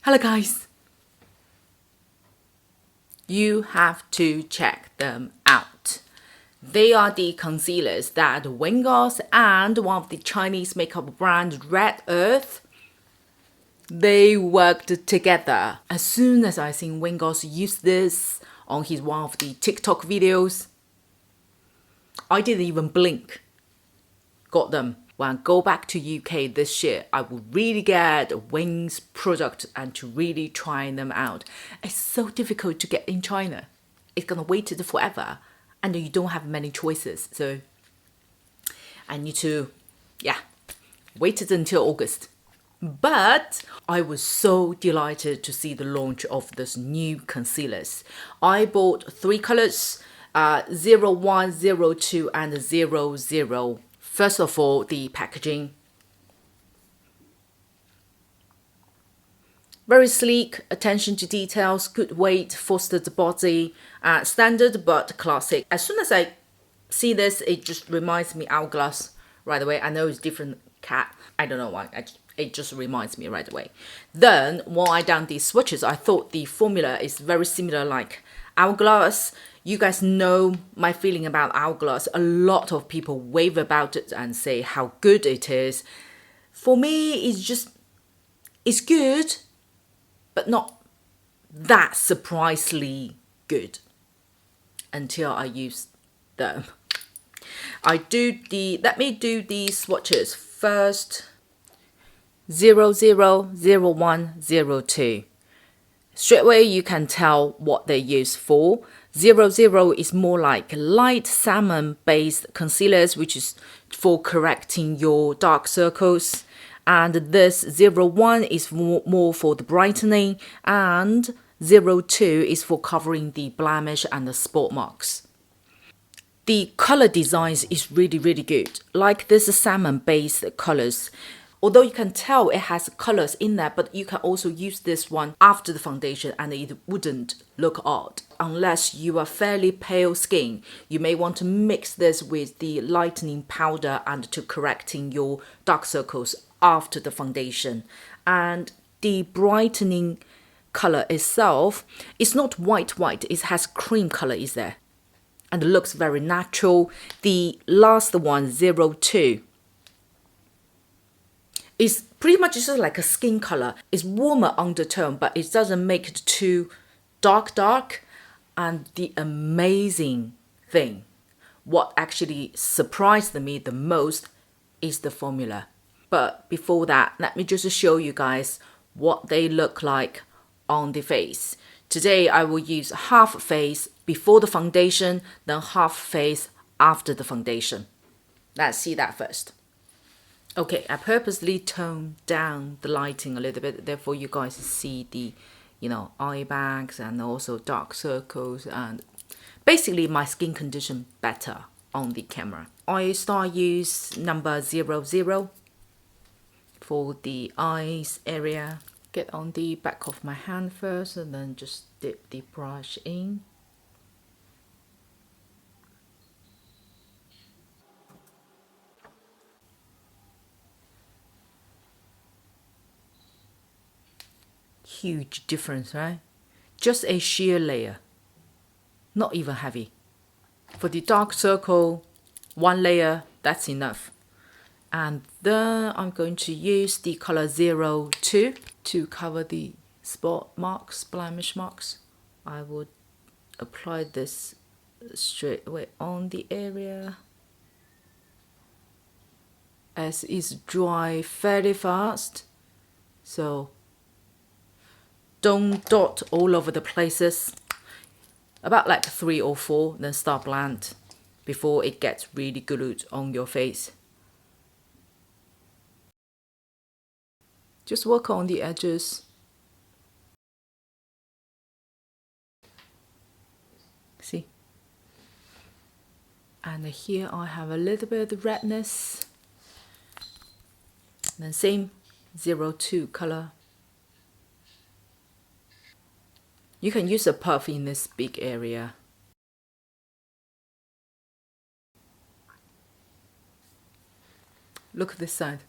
Hello guys! You have to check them out. They are the concealers that Goss and one of the Chinese makeup brand Red Earth, they worked together. As soon as I seen Goss use this on his one of the TikTok videos, I didn't even blink. Got them. When I go back to UK this year, I will really get Wings product and to really try them out. It's so difficult to get in China. It's gonna wait forever and you don't have many choices. So I need to, wait until August. But I was so delighted to see the launch of this new concealers. I bought 3 colors, 01, 02 and 00. First of all, the packaging. Very sleek, attention to details, good weight, fostered body, standard but classic. As soon as I see this, it just reminds me Hourglass right away. I know it's different cat. I don't know why. It just reminds me right away. Then, when I done these swatches, I thought the formula is very similar like Hourglass. You guys know my feeling about Hourglass. A lot of people rave about it and say how good it is. For me, it's good, but not that surprisingly good until I use them. Let me do the swatches first. 00, 01, 02. Straight away you can tell what they're used for. 00 is more like light salmon based concealers, which is for correcting your dark circles, and this 01 is more for the brightening, and 02 is for covering the blemish and the spot marks. The color designs is really good, like this salmon based colors. Although you can tell it has colors in there, but you can also use this one after the foundation and it wouldn't look odd. Unless you are fairly pale skin, you may want to mix this with the lightening powder and to correcting your dark circles after the foundation. And the brightening color itself is not white, it has cream color is there. And it looks very natural. The last one, 02. It's pretty much just like a skin color. It's warmer undertone, but it doesn't make it too dark. And the amazing thing, what actually surprised me the most is the formula. But before that, let me just show you guys what they look like on the face. Today, I will use half face before the foundation, then half face after the foundation. Let's see that first. Okay, I purposely toned down the lighting a little bit, therefore you guys see the, eye bags and also dark circles and basically my skin condition better on the camera. I start use number 00 for the eyes area. Get on the back of my hand first and then just dip the brush in. Huge difference, right? Just a sheer layer, not even heavy. For the dark circle, 1 layer, that's enough. And then I'm going to use the color 02 to cover the spot marks, blemish marks. I would apply this straight away on the area, as it's dry fairly fast, so don't dot all over the places. About like 3 or 4, then start blend before it gets really glued on your face. Just work on the edges. See? And here I have a little bit of redness. Then same 02 color. You can use a puff in this big area. Look at this side.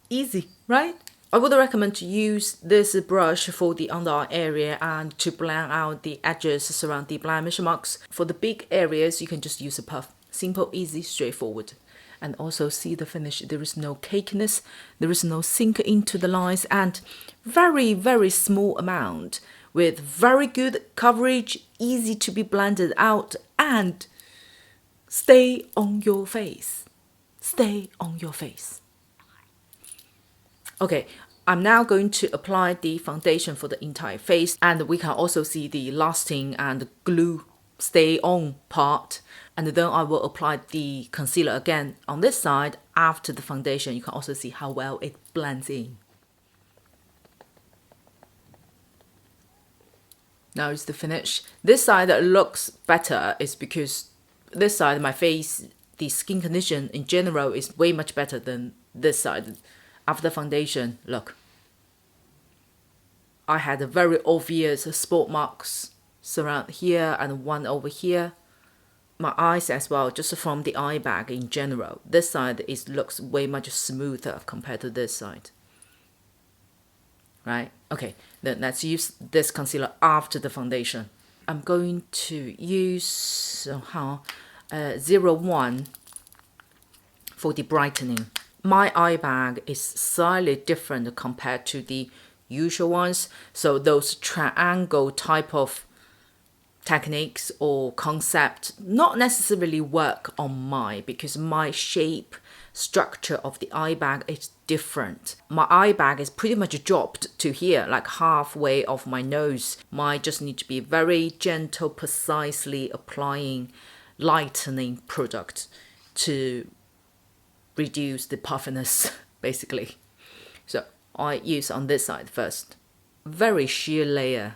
Easy, right? I would recommend to use this brush for the under eye area and to blend out the edges around the blemish marks. For the big areas, you can just use a puff. Simple, easy, straightforward. And also see the finish. There is no cakiness, there is no sink into the lines, and very, very small amount with very good coverage, easy to be blended out, and stay on your face. Stay on your face. Okay, I'm now going to apply the foundation for the entire face, and we can also see the lasting and glue stay on part. And then I will apply the concealer again on this side after the foundation. You can also see how well it blends in. Now is the finish. This side that looks better is because this side, my face, the skin condition in general is way much better than this side. After the foundation, look. I had a very obvious spot marks around here and one over here. My eyes as well, just from the eye bag in general. This side looks way much smoother compared to this side. Right? Okay, then let's use this concealer after the foundation. I'm going to use somehow 01 for the brightening. My eye bag is slightly different compared to the usual ones. So those triangle type of techniques or concept not necessarily work on mine because my shape structure of the eye bag is different. My eye bag is pretty much dropped to here, like halfway off my nose. Mine just need to be very gentle, precisely applying lightening product to reduce the puffiness basically. So I use on this side first. Very sheer layer.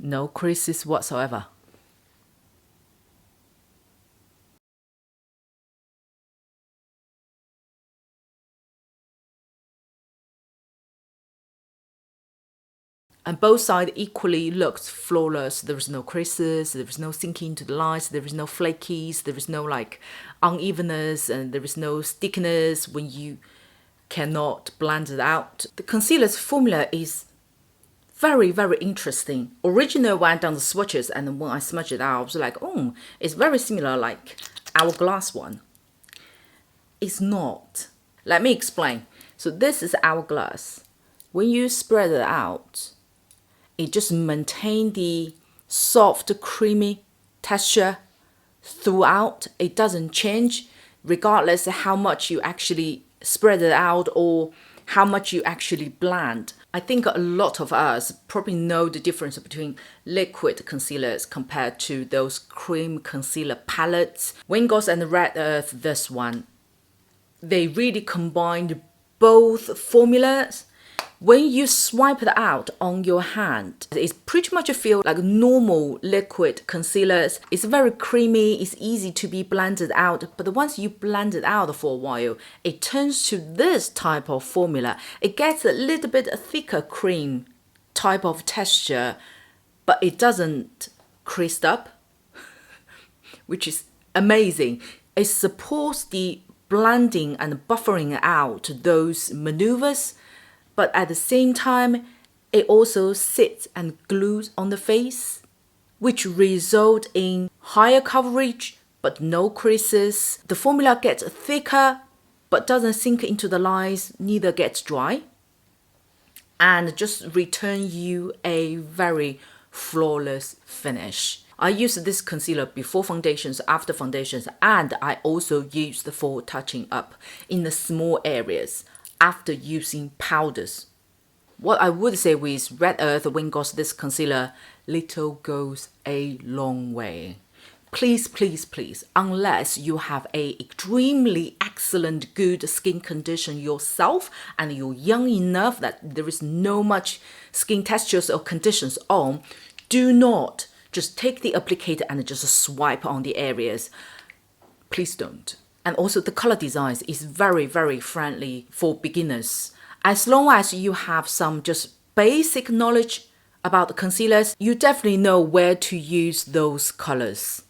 No creases whatsoever. And both sides equally looked flawless. There is no creases, there is no sinking into the lines, there is no flakies, there is no like unevenness, and there is no stickiness when you cannot blend it out. The concealer's formula is very, very interesting. Originally, when I done the swatches and when I smudged it out, I was like, oh, it's very similar like Hourglass one. It's not. Let me explain. So this is Hourglass. When you spread it out, it just maintains the soft, creamy texture throughout. It doesn't change regardless of how much you actually spread it out or how much you actually blend. I think a lot of us probably know the difference between liquid concealers compared to those cream concealer palettes. Goss and Red Earth, this one, they really combined both formulas. When you swipe it out on your hand, it's pretty much feel like normal liquid concealers. It's very creamy, it's easy to be blended out, but once you blend it out for a while, it turns to this type of formula. It gets a little bit thicker cream type of texture, but it doesn't crease up, which is amazing. It supports the blending and buffering out those maneuvers, but at the same time, it also sits and glues on the face, which result in higher coverage, but no creases. The formula gets thicker, but doesn't sink into the lines, neither gets dry, and just return you a very flawless finish. I use this concealer before foundations, after foundations, and I also use the for touching up in the small areas after using powders. What I would say with Red Earth Goss, this concealer, little goes a long way. Please, please, please, unless you have a extremely excellent good skin condition yourself and you're young enough that there is no much skin textures or conditions on, do not just take the applicator and just swipe on the areas. Please don't. And also the color design is very, very friendly for beginners. As long as you have some just basic knowledge about the concealers, you definitely know where to use those colors.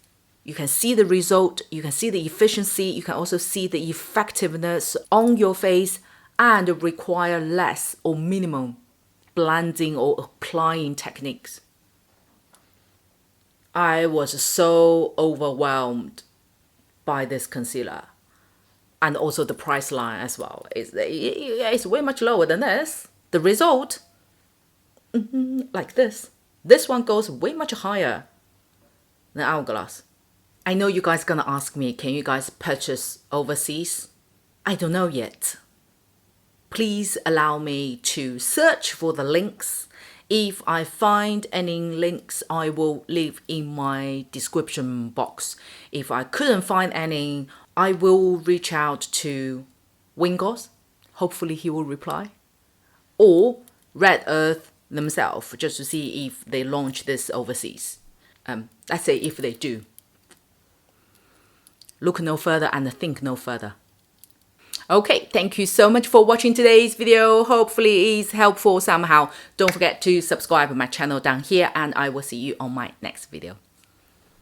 You can see the result, you can see the efficiency, you can also see the effectiveness on your face and require less or minimum blending or applying techniques. I was so overwhelmed by this concealer and also the price line as well. It's way much lower than this. The result, like this. This one goes way much higher than Hourglass. I know you guys gonna ask me, can you guys purchase overseas? I don't know yet. Please allow me to search for the links. If I find any links, I will leave in my description box. If I couldn't find any, I will reach out to Goss. Hopefully he will reply. Or Red Earth themselves, just to see if they launch this overseas. Let's say if they do. Look no further and think no further. Okay, thank you so much for watching today's video. Hopefully it's helpful somehow. Don't forget to subscribe to my channel down here and I will see you on my next video.